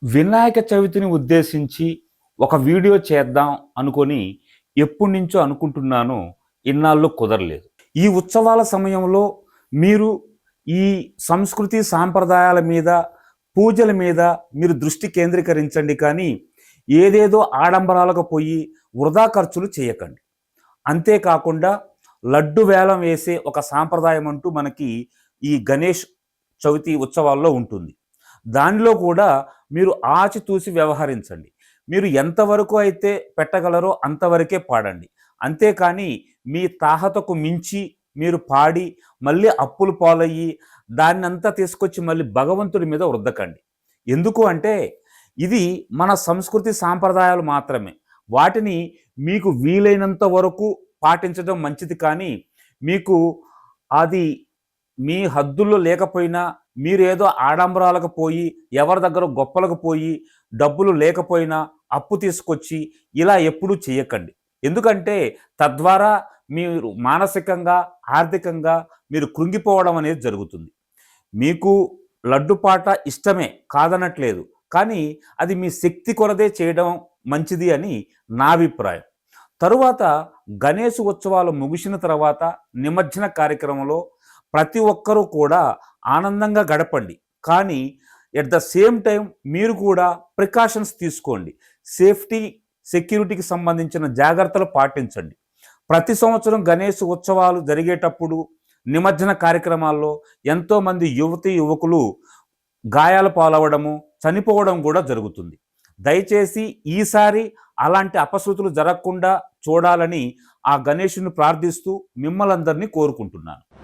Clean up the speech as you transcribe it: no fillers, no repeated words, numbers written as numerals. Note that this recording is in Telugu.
వినాయక చవితిని ఉద్దేశించి ఒక వీడియో చేద్దాం అనుకొని ఎప్పటినుంచో అనుకుంటున్నాను. ఇన్నాళ్ళు కుదరలేదు. ఈ ఉత్సవాల సమయంలో మీరు ఈ సంస్కృతి సాంప్రదాయాల మీద, పూజల మీద మీరు దృష్టి కేంద్రీకరించండి కానీ ఏదేదో ఆడంబరాలకు పోయి వృధా ఖర్చులు చేయకండి. అంతేకాకుండా లడ్డు వేలం వేసే ఒక సాంప్రదాయం అంటూ మనకి ఈ గణేష్ చవితి ఉత్సవాల్లో ఉంటుంది. దానిలో కూడా మీరు ఆచితూచి వ్యవహరించండి. మీరు ఎంతవరకు అయితే పెట్టగలరో అంతవరకే పాడండి. అంతేకాని మీ తాహతకు మించి మీరు పాడి మళ్ళీ అప్పులు పాలయ్యి దాన్నంతా తీసుకొచ్చి మళ్ళీ భగవంతుడి మీద రుద్దకండి. ఎందుకు అంటే ఇది మన సంస్కృతి సాంప్రదాయాలు మాత్రమే. వాటిని మీకు వీలైనంత వరకు పాటించడం మంచిది. కానీ మీకు అది మీ హద్దుల్లో లేకపోయినా మీరేదో ఆడంబరాలకు పోయి ఎవరి దగ్గర గొప్పలకు పోయి డబ్బులు లేకపోయినా అప్పు తీసుకొచ్చి ఇలా ఎప్పుడూ చేయకండి. ఎందుకంటే తద్వారా మీరు మానసికంగా, ఆర్థికంగా మీరు కృంగిపోవడం అనేది జరుగుతుంది. మీకు లడ్డుపాట ఇష్టమే, కాదనట్లేదు. కానీ అది మీ శక్తి కొలదే చేయడం మంచిది అని నా అభిప్రాయం. తరువాత గణేష్ ఉత్సవాలు ముగిసిన తర్వాత నిమజ్జన కార్యక్రమంలో ప్రతి ఒక్కరూ కూడా ఆనందంగా గడపండి. కానీ ఎట్ ద సేమ్ టైం మీరు కూడా ప్రికాషన్స్ తీసుకోండి. సేఫ్టీ, సెక్యూరిటీకి సంబంధించిన జాగ్రత్తలు పాటించండి. ప్రతి సంవత్సరం గణేష్ ఉత్సవాలు జరిగేటప్పుడు నిమజ్జన కార్యక్రమాల్లో ఎంతోమంది యువతీ యువకులు గాయాల పాలవడము, చనిపోవడం కూడా జరుగుతుంది. దయచేసి ఈసారి అలాంటి అపశృతులు జరగకుండా చూడాలని ఆ గణేషుని ప్రార్థిస్తూ మిమ్మల్ని అందరినీ కోరుకుంటున్నాను.